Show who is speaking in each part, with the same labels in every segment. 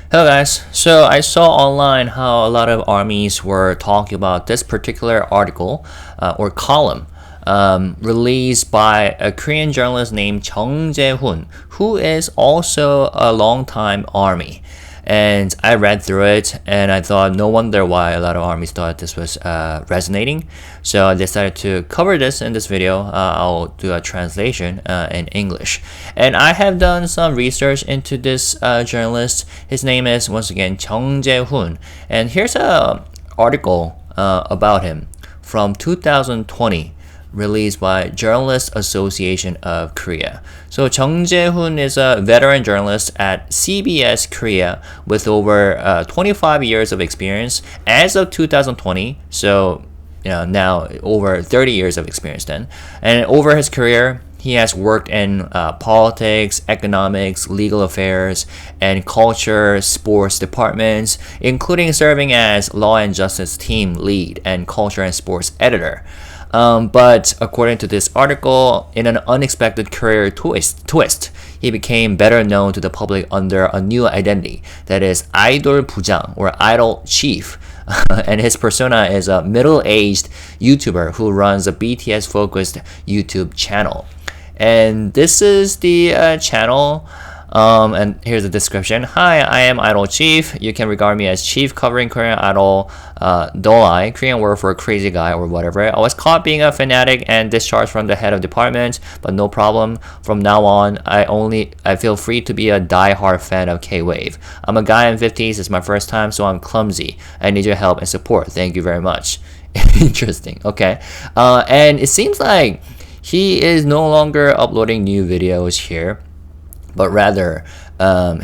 Speaker 1: Hello guys, so I saw online how a lot of armies were talking about this particular article or column released by a Korean journalist named Jae-hoon, who is also a longtime army. And I read through it and I thought no wonder why a lot of armies thought this was resonating. So I decided to cover this in this video. I'll do a translation in English. And I have done some research into this journalist. His name is once again Jae-hoon. And here's an article about him from 2020. Released by Journalist Association of Korea. So Jae-hoon is a veteran journalist at CBS Korea with over 25 years of experience as of 2020. So now over 30 years of experience then. And over his career, he has worked in politics, economics, legal affairs, and culture, sports departments, including serving as law and justice team lead and culture and sports editor. But according to this article, in an unexpected career twist, he became better known to the public under a new identity, that is 아이돌부장 or idol chief. And his persona is a middle-aged YouTuber who runs a BTS-focused YouTube channel. And this is the channel. And here's the description. Hi, I am Idol Chief. You can regard me as Chief covering Korean Idol, Dolai, Korean word for crazy guy or whatever. I was caught being a fanatic and discharged from the head of department, but no problem. From now on, I feel free to be a die-hard fan of K-Wave. I'm a guy in 50s. It's my first time, so I'm clumsy. I need your help and support. Thank you very much. Interesting. Okay. And it seems like he is no longer uploading new videos here, but rather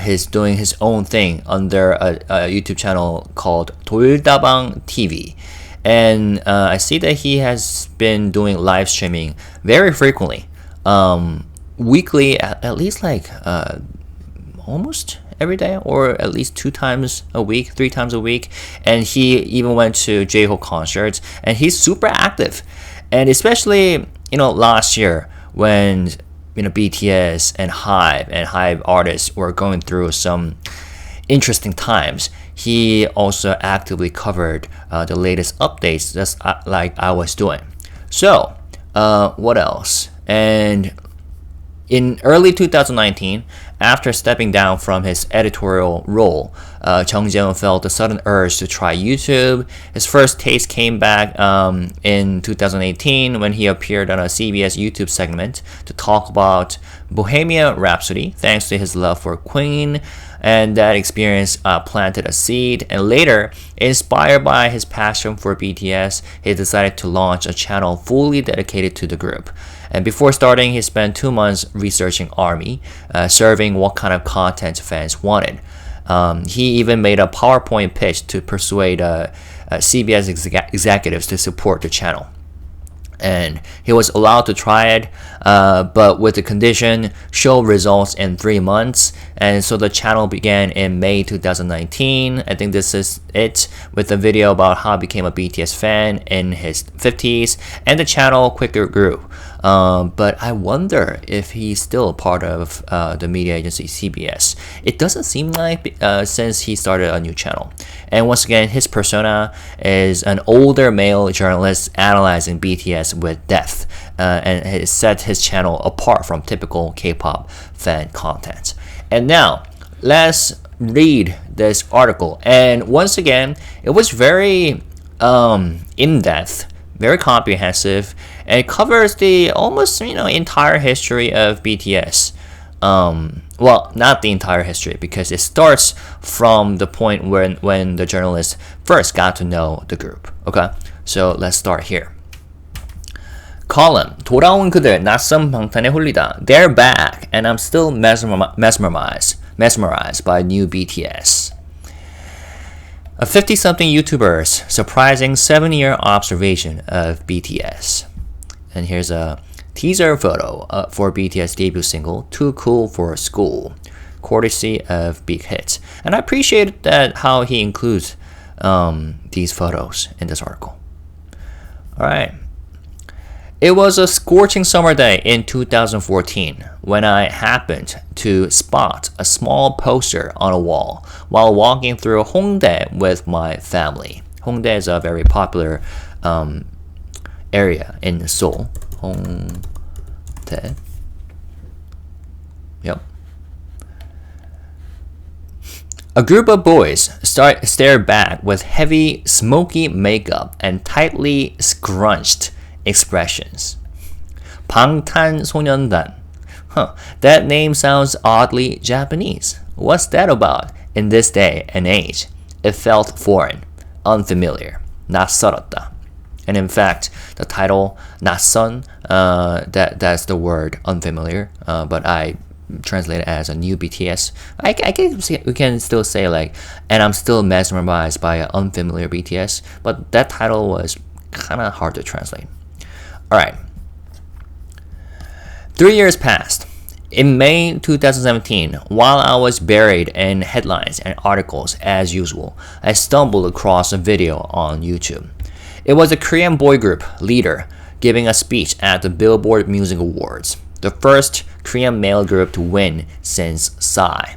Speaker 1: he's doing his own thing under a YouTube channel called 돌다방TV. And I see that he has been doing live streaming very frequently, weekly, at least like almost every day, or at least 2 times a week, 3 times a week. And he even went to Jae-hoon concerts, and he's super active. And especially, last year when BTS and HYBE artists were going through some interesting times, he also actively covered the latest updates, just like I was doing. So, what else? And in early 2019, after stepping down from his editorial role, Jae-hoon felt a sudden urge to try YouTube. His first taste came back in 2018 when he appeared on a CBS YouTube segment to talk about Bohemian Rhapsody, thanks to his love for Queen. And that experience planted a seed. And later, inspired by his passion for BTS, he decided to launch a channel fully dedicated to the group. And before starting, he spent 2 months researching ARMY, serving what kind of content fans wanted. He even made a PowerPoint pitch to persuade CBS executives to support the channel. And he was allowed to try it, but with the condition, show results in 3 months. And so the channel began in May 2019. I think this is it, with a video about how he became a BTS fan in his 50s, and the channel quicker grew. But I wonder if he's still a part of the media agency CBS. It doesn't seem like, since he started a new channel. And once again, his persona is an older male journalist analyzing BTS with depth, and it set his channel apart from typical K-pop fan content. And now, let's read this article. And once again, it was very in-depth, very comprehensive, and it covers the almost entire history of BTS. Well, not the entire history, because it starts from the point when the journalist first got to know the group. Okay, so let's start here. Column, 돌아온 그들 낯선 방탄에 홀리다. They're back, and I'm still mesmerized by new BTS. A 50-something YouTuber's surprising 7-year observation of BTS. And here's a teaser photo for BTS debut single, Too Cool for School, courtesy of Big Hit. And I appreciate that how he includes these photos in this article. Alright. It was a scorching summer day in 2014 when I happened to spot a small poster on a wall while walking through Hongdae with my family. Hongdae is a very popular area in Seoul. Hongdae. Yep. A group of boys stared back with heavy, smoky makeup and tightly scrunched expressions. 방탄소년단. That name sounds oddly Japanese. What's that about in this day and age? It felt foreign, unfamiliar, 낯설었다. And in fact, the title 낯선, that's the word unfamiliar, but I translate it as a new BTS. We can still say like, and I'm still mesmerized by an unfamiliar BTS, but that title was kind of hard to translate. Alright. 3 years passed. In May 2017, while I was buried in headlines and articles as usual, I stumbled across a video on YouTube. It was a Korean boy group leader giving a speech at the Billboard Music Awards, the first Korean male group to win since SUGA.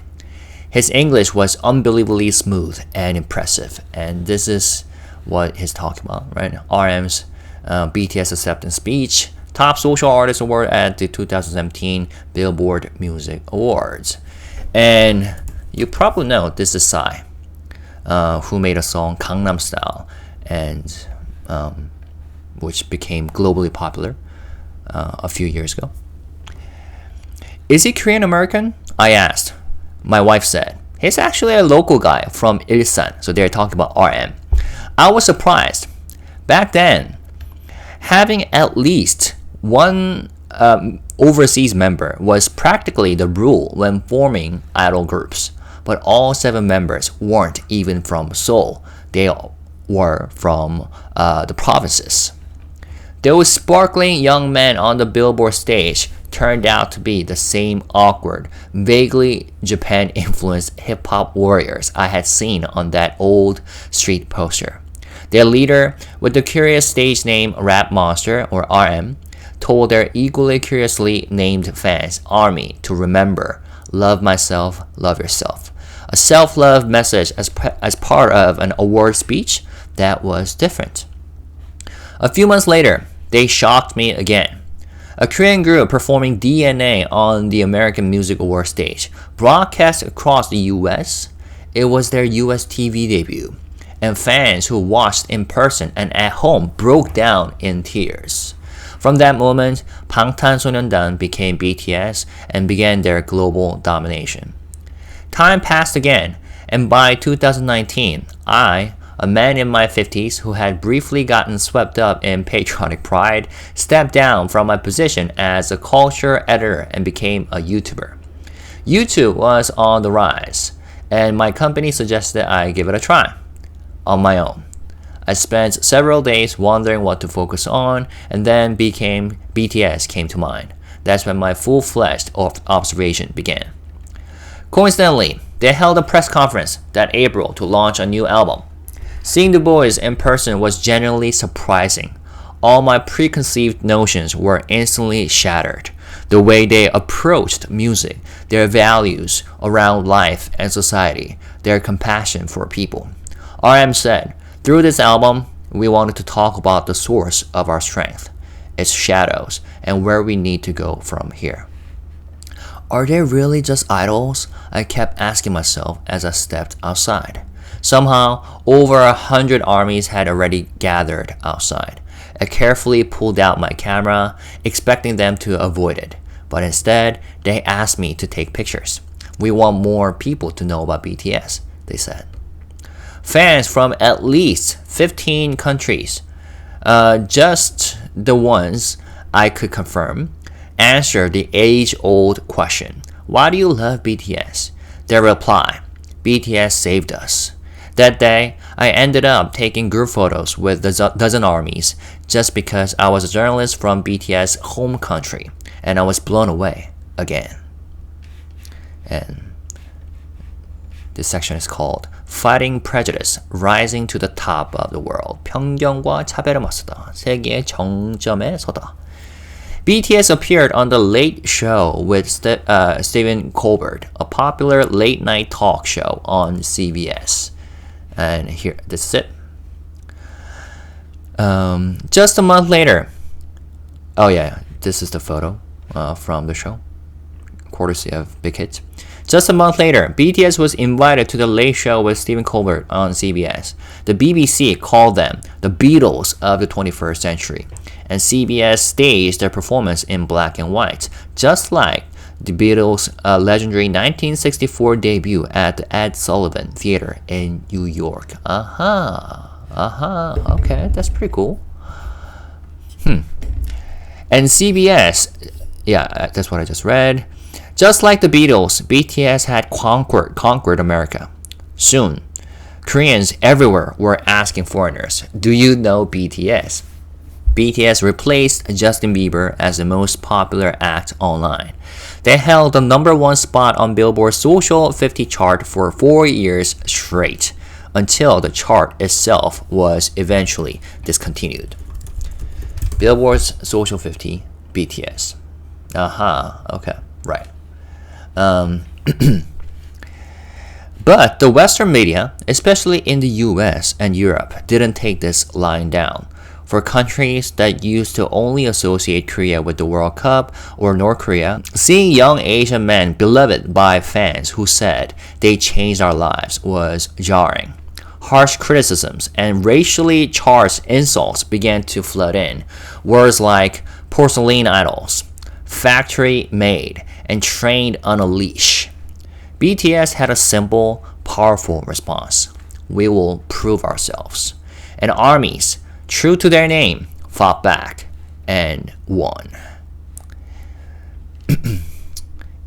Speaker 1: His English was unbelievably smooth and impressive, and this is what he's talking about, right? RM's BTS acceptance speech, Top Social Artist Award at the 2017 Billboard Music Awards. And you probably know this is SUGA, who made a song Gangnam Style, and which became globally popular a few years ago. Is he Korean American? I asked. My wife said, he's actually a local guy from Ilsan, so they're talking about RM. I was surprised. Back then, having at least one overseas member was practically the rule when forming idol groups, but all 7 members weren't even from Seoul. They were from the provinces. Those sparkling young men on the Billboard stage turned out to be the same awkward, vaguely Japan-influenced hip-hop warriors I had seen on that old street poster. Their leader, with the curious stage name Rap Monster, or RM, told their equally curiously named fans, ARMY, to remember, love myself, love yourself. A self-love message as part of an award speech that was different. A few months later, they shocked me again. A Korean group performing DNA on the American Music Awards stage, broadcast across the US. It was their US TV debut, and fans who watched in person and at home broke down in tears. From that moment, 방탄소년단 became BTS and began their global domination. Time passed again, and by 2019, I, a man in my 50s who had briefly gotten swept up in patriotic pride, stepped down from my position as a culture editor and became a YouTuber. YouTube was on the rise, and my company suggested I give it a try on my own. I spent several days wondering what to focus on, and then BTS came to mind. That's when my full-fledged observation began. Coincidentally, they held a press conference that April to launch a new album. Seeing the boys in person was genuinely surprising. All my preconceived notions were instantly shattered. The way they approached music, their values around life and society, their compassion for people. RM said, through this album, we wanted to talk about the source of our strength, its shadows, and where we need to go from here. Are they really just idols? I kept asking myself as I stepped outside. Somehow, over 100 armies had already gathered outside. I carefully pulled out my camera, expecting them to avoid it, but instead, they asked me to take pictures. We want more people to know about BTS, they said. Fans from at least 15 countries, just the ones I could confirm, answered the age-old question, why do you love BTS? Their reply, BTS saved us. That day, I ended up taking group photos with the dozen armies just because I was a journalist from BTS' home country, and I was blown away again. And this section is called Fighting Prejudice, Rising to the Top of the World. 편견과 차별에 맞서다. 세계의 정점에 서다. BTS appeared on The Late Show with Stephen Colbert, a popular late-night talk show on CBS. And here, this is it. Just a month later, oh yeah, this is the photo from the show, courtesy of Big Hit. Just a month later, BTS was invited to The Late Show with Stephen Colbert on CBS. The BBC called them the Beatles of the 21st century, and CBS staged their performance in black and white, just like the Beatles' legendary 1964 debut at the Ed Sullivan Theater in New York. Okay, that's pretty cool. And CBS, yeah, that's what I just read. Just like the Beatles, BTS had conquered America. Soon, Koreans everywhere were asking foreigners, do you know BTS? BTS replaced Justin Bieber as the most popular act online. They held the #1 spot on Billboard's Social 50 chart for 4 years straight, until the chart itself was eventually discontinued. Billboard's Social 50, BTS. Okay, right. But the Western media, especially in the US and Europe, didn't take this lying down. For countries that used to only associate Korea with the World Cup or North Korea, seeing young Asian men beloved by fans who said they changed our lives was jarring. Harsh criticisms and racially charged insults began to flood in. Words like porcelain idols, factory made, and trained on a leash. BTS had a simple, powerful response. We will prove ourselves. And armies, true to their name, fought back and won.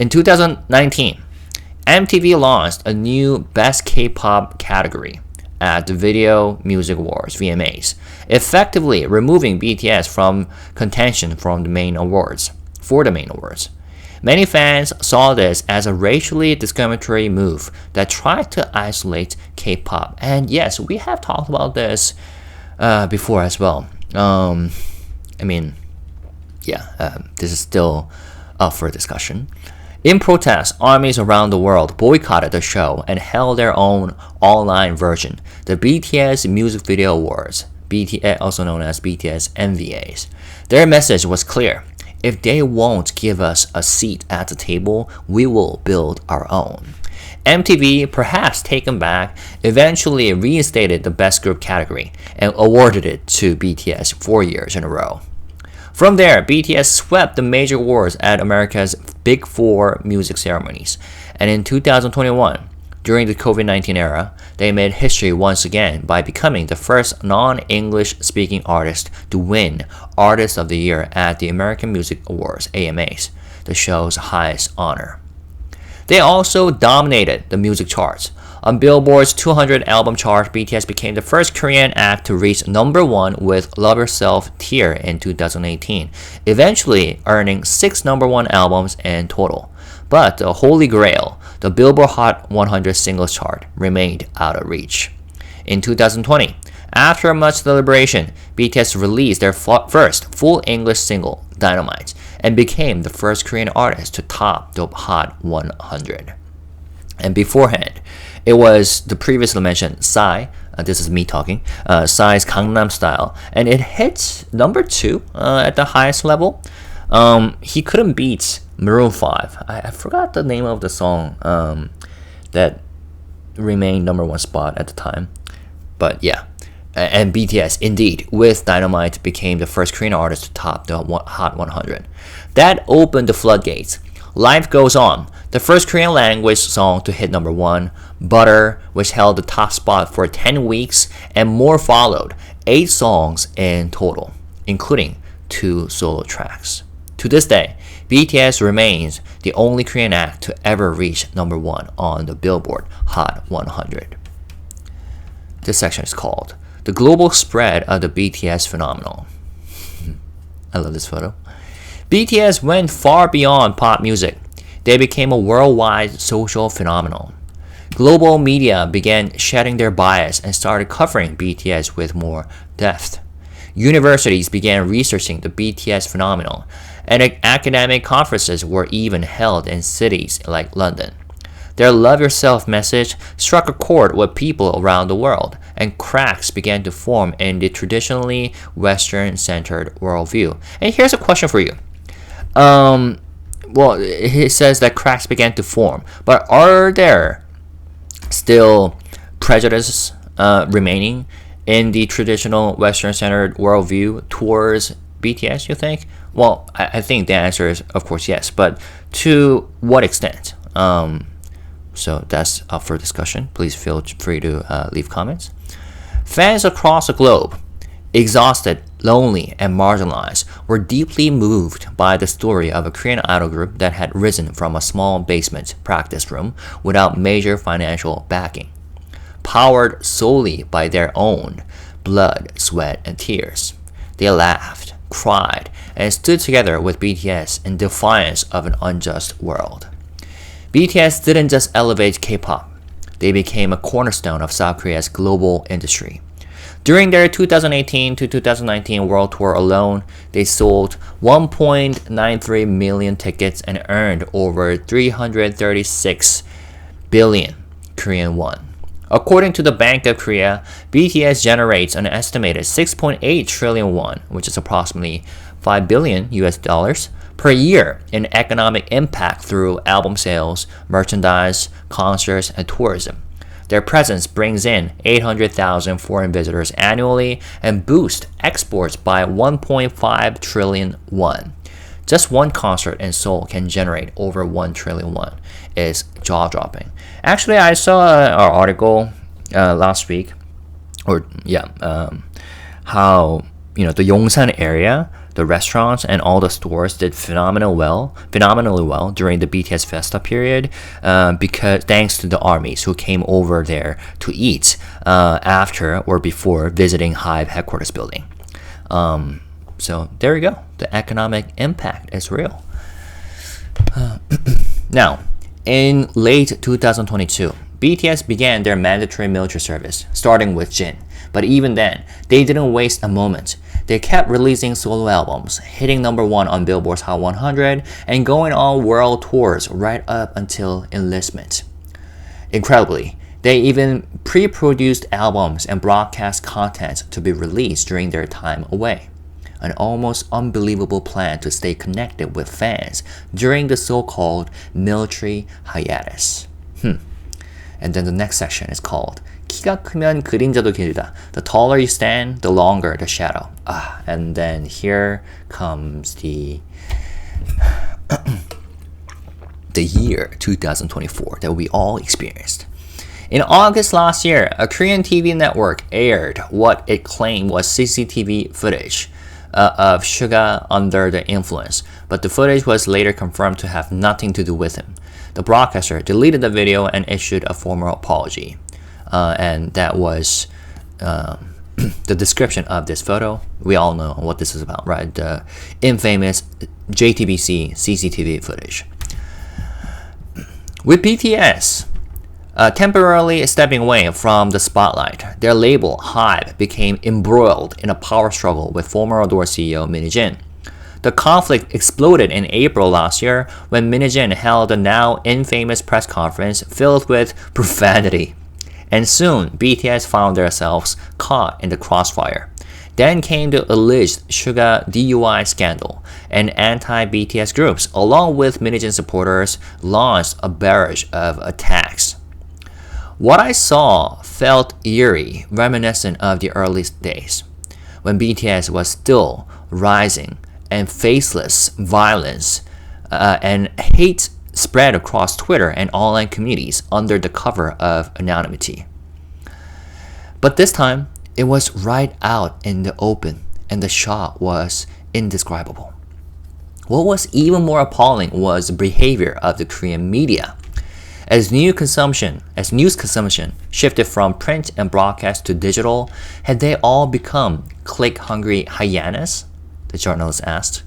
Speaker 1: In 2019, MTV launched a new Best K-Pop category at the Video Music Awards, VMAs, effectively removing BTS from contention for the main awards. Many fans saw this as a racially discriminatory move that tried to isolate K-pop. And yes, we have talked about this before as well. This is still up for discussion. In protest, armies around the world boycotted the show and held their own online version, the BTS Music Video Awards, also known as BTS MVAs. Their message was clear. If they won't give us a seat at the table, we will build our own. MTV, perhaps taken back, eventually reinstated the Best Group category and awarded it to BTS 4 years in a row. From there, BTS swept the major awards at America's Big Four music ceremonies. And in 2021, during the COVID-19 era, they made history once again by becoming the first non-English speaking artist to win Artist of the Year at the American Music Awards, AMAs, the show's highest honor. They also dominated the music charts. On Billboard's 200 album chart, BTS became the first Korean act to reach #1 with Love Yourself Tear in 2018, eventually earning 6 #1 albums in total. But the Holy Grail, the Billboard Hot 100 singles chart, remained out of reach. In 2020, after much deliberation, BTS released their first full English single, Dynamite, and became the first Korean artist to top the Hot 100. And beforehand, it was the previously mentioned Psy, this is me talking, Psy's Gangnam Style, and it hit #2 at the highest level. He couldn't beat Maroon 5. I forgot the name of the song that remained #1 spot at the time. But yeah, and BTS, indeed, with Dynamite, became the first Korean artist to top the Hot 100. That opened the floodgates. Life Goes On, the first Korean language song to hit #1, Butter, which held the top spot for 10 weeks, and more followed, 8 songs in total, including 2 solo tracks. To this day, BTS remains the only Korean act to ever reach #1 on the Billboard Hot 100. This section is called The Global Spread of the BTS Phenomenon. I love this photo. BTS went far beyond pop music. They became a worldwide social phenomenon. Global media began shedding their bias and started covering BTS with more depth. Universities began researching the BTS phenomenon, and academic conferences were even held in cities like London. Their love yourself message struck a chord with people around the world, and cracks began to form in the traditionally Western-centered worldview. And here's a question for you. Well, it says that cracks began to form, but are there still prejudices remaining in the traditional Western-centered worldview towards BTS, you think? Well, I think the answer is, of course, yes, but to what extent? So that's up for discussion. Please feel free to leave comments. Fans across the globe, exhausted, lonely, and marginalized, were deeply moved by the story of a Korean idol group that had risen from a small basement practice room without major financial backing, powered solely by their own blood, sweat, and tears. They laughed, cried, and stood together with BTS in defiance of an unjust world. BTS didn't just elevate K-pop, they became a cornerstone of South Korea's global industry. During their 2018 to 2019 world tour alone, they sold 1.93 million tickets and earned over 336 billion Korean won. According to the Bank of Korea, BTS generates an estimated 6.8 trillion won, which is approximately 5 billion US dollars per year in economic impact through album sales, merchandise, concerts, and tourism. Their presence brings in 800,000 foreign visitors annually and boosts exports by 1.5 trillion won. Just one concert in Seoul can generate over 1 trillion won. Is jaw-dropping. Actually, I saw an article last week, how the Yongsan area, the restaurants and all the stores did phenomenally well during the BTS Festa period, because thanks to the armies who came over there to eat after or before visiting HYBE headquarters building. So there you go. The economic impact is real. Now, in late 2022, BTS began their mandatory military service, starting with Jin. But even then, they didn't waste a moment. They kept releasing solo albums, hitting #1 on Billboard's Hot 100, and going on world tours right up until enlistment. Incredibly, they even pre-produced albums and broadcast content to be released during their time away. An almost unbelievable plan to stay connected with fans during the so-called military hiatus. And then the next section is called 키가 크면 그림자도 길다. The taller you stand, the longer the shadow. And then here comes the year 2024 that we all experienced. In August last year, a Korean TV network aired what it claimed was CCTV footage of SUGA under the influence, but the footage was later confirmed to have nothing to do with him. The broadcaster deleted the video and issued a formal apology. And that was the description of this photo. We all know what this is about, right? The infamous JTBC CCTV footage. With BTS temporarily stepping away from the spotlight, their label, HYBE, became embroiled in a power struggle with former Adore CEO Minnie-jin. The conflict exploded in April last year when Minnie-jin held a now infamous press conference filled with profanity. And soon, BTS found themselves caught in the crossfire. Then came the alleged SUGA DUI scandal, and anti-BTS groups, along with Minnie-jin supporters, launched a barrage of attacks. What I saw felt eerie, reminiscent of the early days, when BTS was still rising, and faceless violence and hate spread across Twitter and online communities under the cover of anonymity. But this time, it was right out in the open, and the shock was indescribable. What was even more appalling was the behavior of the Korean media. As news consumption shifted from print and broadcast to digital, had they all become click-hungry hyenas? The journalist asked.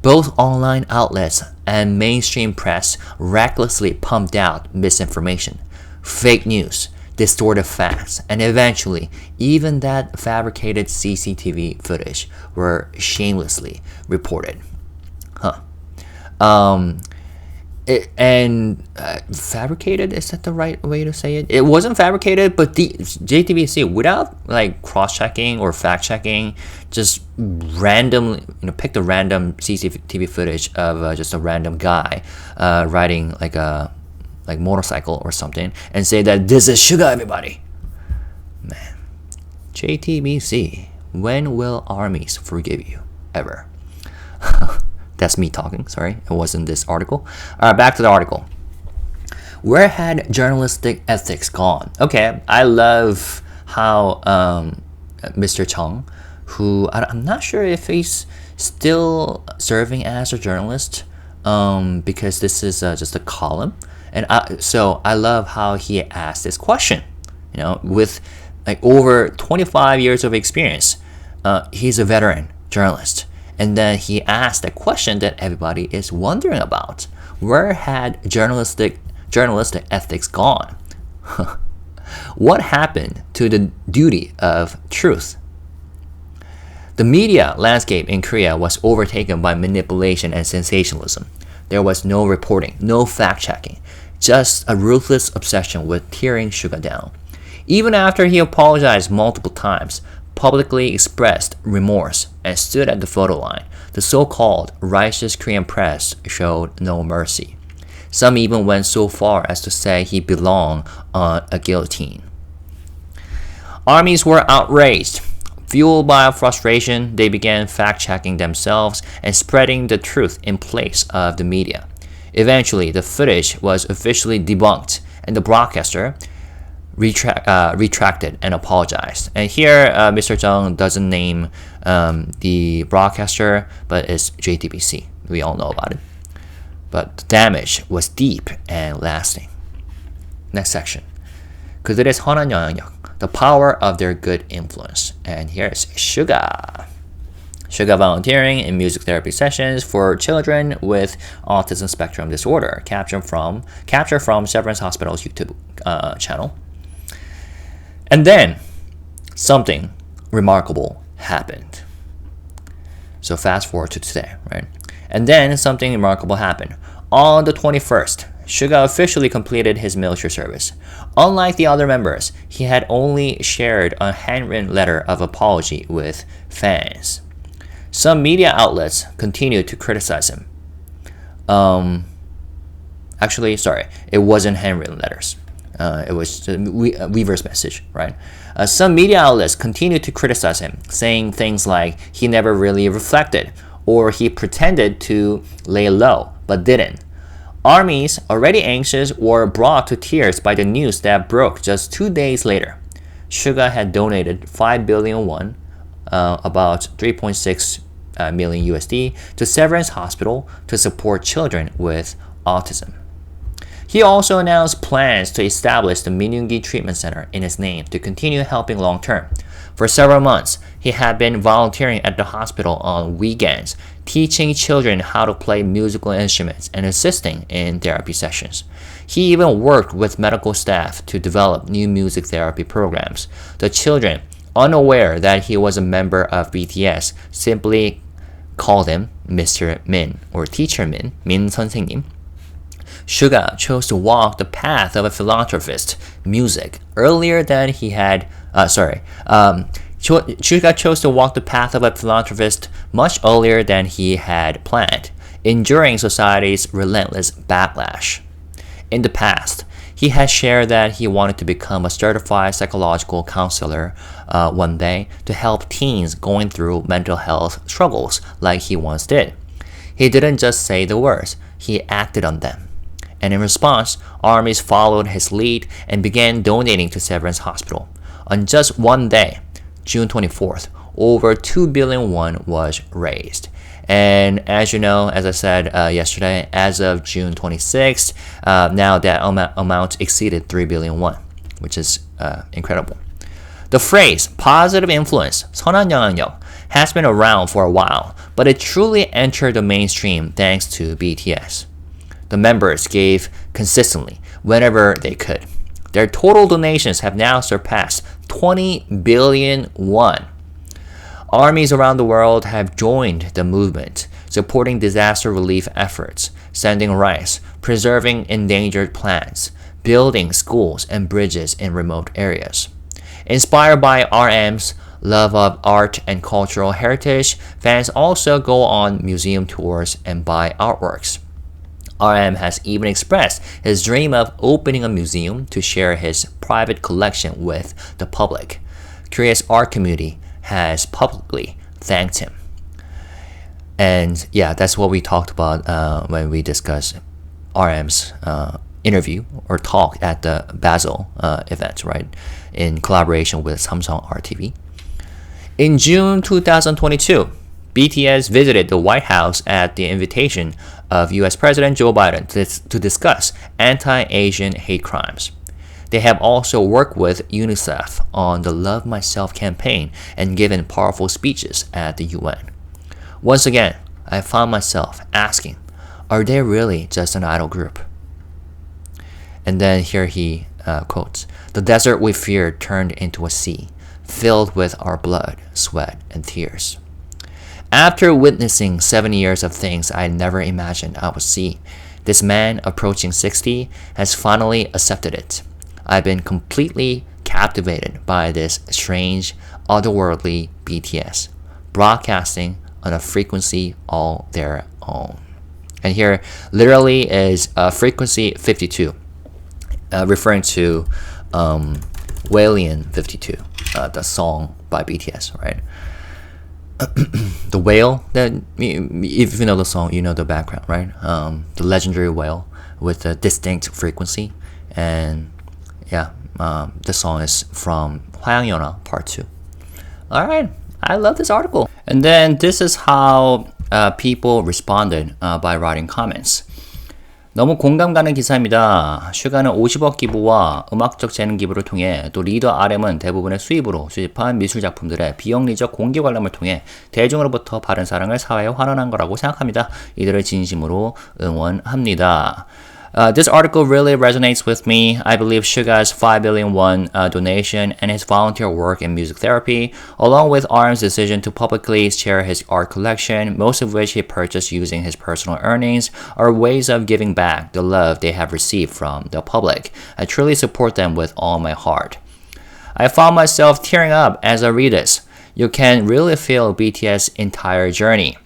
Speaker 1: Both online outlets and mainstream press recklessly pumped out misinformation, fake news, distorted facts, and eventually, even that fabricated CCTV footage were shamelessly reported. Fabricated, is that the right way to say it? It wasn't fabricated, but the JTBC, without like cross-checking or fact-checking, just randomly, picked a random CCTV footage of just a random guy riding like a motorcycle or something, and say that this is SUGA, everybody. Man, JTBC, when will armies forgive you? Ever? That's me talking, sorry. It wasn't this article. Back to the article. Where had journalistic ethics gone? Okay, I love how Mr. Chung, who I'm not sure if he's still serving as a journalist, because this is just a column. And so I love how he asked this question. With like over 25 years of experience, he's a veteran journalist. And then he asked a question that everybody is wondering about. Where had journalistic ethics gone? What happened to the duty of truth? The media landscape in Korea was overtaken by manipulation and sensationalism. There was no reporting, no fact-checking, just a ruthless obsession with tearing SUGA down. Even after he apologized multiple times, publicly expressed remorse, and stood at the photo line, the so-called righteous Korean press showed no mercy. Some even went so far as to say he belonged on a guillotine. Armies were outraged. Fueled by frustration, they began fact-checking themselves and spreading the truth in place of the media. Eventually, the footage was officially debunked, and the broadcaster retracted and apologized. And here, Mr. Chung doesn't name the broadcaster, but it's JTBC. We all know about it. But the damage was deep and lasting. Next section. 그들의 선한 영향력, the power of their good influence. And here's SUGA. SUGA volunteering in music therapy sessions for children with autism spectrum disorder. Capture from Severance Hospital's YouTube channel. And then something remarkable happened. So fast forward to today, right? And then something remarkable happened. On the 21st, SUGA officially completed his military service. Unlike the other members, he had only shared a handwritten letter of apology with fans. Some media outlets continued to criticize him. It wasn't handwritten letters. It was a reverse message, right? Some media outlets continued to criticize him, saying things like he never really reflected, or he pretended to lay low, but didn't. Armies, already anxious, were brought to tears by the news that broke just 2 days later. SUGA had donated 5 billion won, about 3.6 million USD, to Severance Hospital to support children with autism. He also announced plans to establish the Yoongi Treatment Center in his name to continue helping long term. For several months, he had been volunteering at the hospital on weekends, teaching children how to play musical instruments and assisting in therapy sessions. He even worked with medical staff to develop new music therapy programs. The children, unaware that he was a member of BTS, simply called him Mr. Min or Teacher Min, Min 선생님. SUGA chose to walk the path of a philanthropist, music, earlier than he had. SUGA chose to walk the path of a philanthropist much earlier than he had planned, enduring society's relentless backlash. In the past, he had shared that he wanted to become a certified psychological counselor one day to help teens going through mental health struggles like he once did. He didn't just say the words, he acted on them. And in response, armies followed his lead and began donating to Severance Hospital. On just one day, June 24th, over 2 billion won was raised. And as you know, as I said yesterday, as of June 26th, now that amount exceeded 3 billion won, which is incredible. The phrase positive influence, 선한 영향력, has been around for a while, but it truly entered the mainstream thanks to BTS. The members gave consistently whenever they could. Their total donations have now surpassed 20 billion won. Armies around the world have joined the movement supporting disaster relief efforts, sending rice, preserving endangered plants, building schools and bridges in remote areas. Inspired by RM's love of art and cultural heritage, fans also go on museum tours and buy artworks. RM has even expressed his dream of opening a museum to share his private collection with the public. Korea's art community has publicly thanked him. And yeah, that's what we talked about when we discussed RM's interview or talk at the Basel event, right? In collaboration with Samsung RTV. In June 2022, BTS visited the White House at the invitation of US President Joe Biden to discuss anti-Asian hate crimes. They have also worked with UNICEF on the Love Myself campaign and given powerful speeches at the UN. Once again, I found myself asking, are they really just an idol group? And then here he quotes, "The desert we feared turned into a sea, filled with our blood, sweat, and tears. After witnessing 7 years of things I never imagined I would see, this man approaching 60 has finally accepted it. I've been completely captivated by this strange, otherworldly BTS, broadcasting on a frequency all their own." And here literally is frequency 52, referring to Whalian 52, the song by BTS, right? The whale, that if you know the song, you know the background, right? The legendary whale with a distinct frequency. And yeah, the song is from 화양연화 Part 2. Alright, I love this article. And then this is how people responded by writing comments. 너무 공감 가는 기사입니다. 슈가는 50억 기부와 음악적 재능 기부를 통해 또 리더 RM은 대부분의 수입으로 수집한 미술 작품들의 비영리적 공개 관람을 통해 대중으로부터 받은 사랑을 사회에 환원한 거라고 생각합니다. 이들을 진심으로 응원합니다. This article really resonates with me. I believe SUGA's 5 billion won donation and his volunteer work in music therapy, along with RM's decision to publicly share his art collection, most of which he purchased using his personal earnings, are ways of giving back the love they have received from the public. I truly support them with all my heart. I found myself tearing up as I read this. You can really feel BTS' entire journey.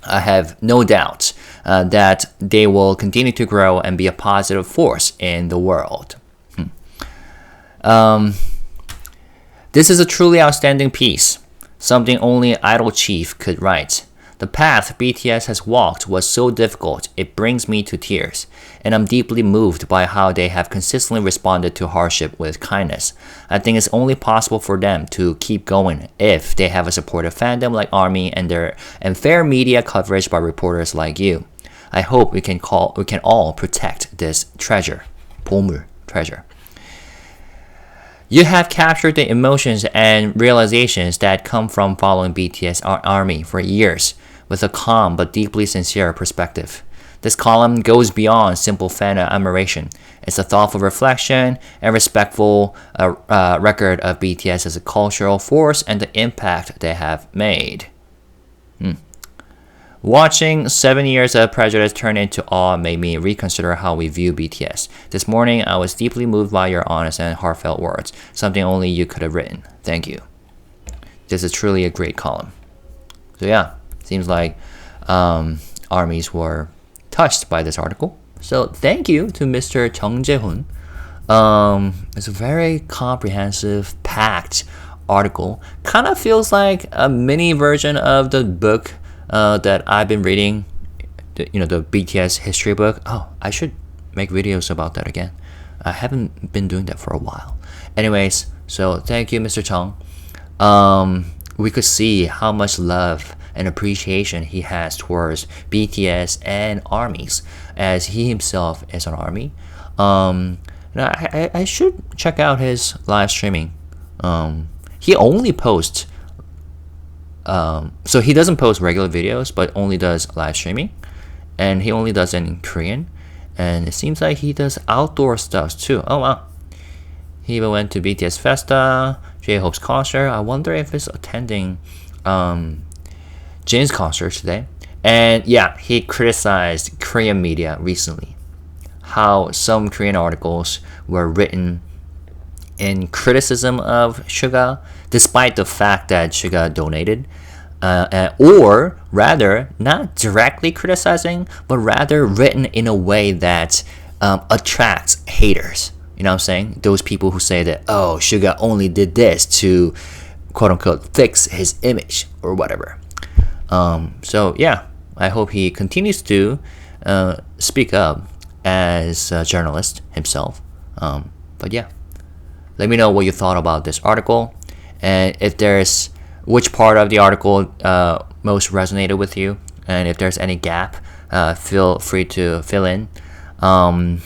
Speaker 1: I have no doubt that they will continue to grow and be a positive force in the world. This is a truly outstanding piece, something only Idol Chief could write. The path BTS has walked was so difficult, it brings me to tears, and I'm deeply moved by how they have consistently responded to hardship with kindness. I think it's only possible for them to keep going if they have a supportive fandom like ARMY and fair media coverage by reporters like you. I hope we can all protect this treasure. 보물, treasure. You have captured the emotions and realizations that come from following BTS ARMY for years with a calm but deeply sincere perspective. This column goes beyond simple fan admiration. It's a thoughtful reflection and respectful record of BTS as a cultural force and the impact they have made. Watching 7 years of prejudice turn into awe made me reconsider how we view BTS. This morning, I was deeply moved by your honest and heartfelt words, something only you could have written. Thank you. This is truly a great column. So yeah, seems like armies were touched by this article. So thank you to Mr. Jae-hoon. It's a very comprehensive, packed article. Kind of feels like a mini version of the book that I've been reading, the BTS history book. Oh, I should make videos about that again. I haven't been doing that for a while. Anyways, so thank you, Mr. Chung. We could see how much love and appreciation he has towards BTS and armies, as he himself is an army. I should check out his live streaming. He only posts so he doesn't post regular videos, but only does live streaming, and he only does it in Korean, and it seems like he does outdoor stuff too. Oh wow. He even went to BTS Festa, J-Hope's concert. I wonder if he's attending Jin's concert today. And yeah, he criticized Korean media recently. How some Korean articles were written in criticism of SUGA, despite the fact that SUGA donated. Or rather, not directly criticizing, but rather written in a way that attracts haters. You know what I'm saying? Those people who say that, oh, SUGA only did this to, quote unquote, fix his image or whatever. So yeah, I hope he continues to speak up as a journalist himself. But yeah, let me know what you thought about this article, and if there's which part of the article most resonated with you, and if there's any gap, feel free to fill in. And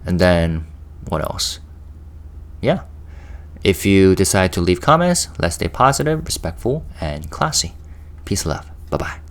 Speaker 1: then what else? Yeah, if you decide to leave comments, let's stay positive, respectful, and classy. Peace and love. Bye bye.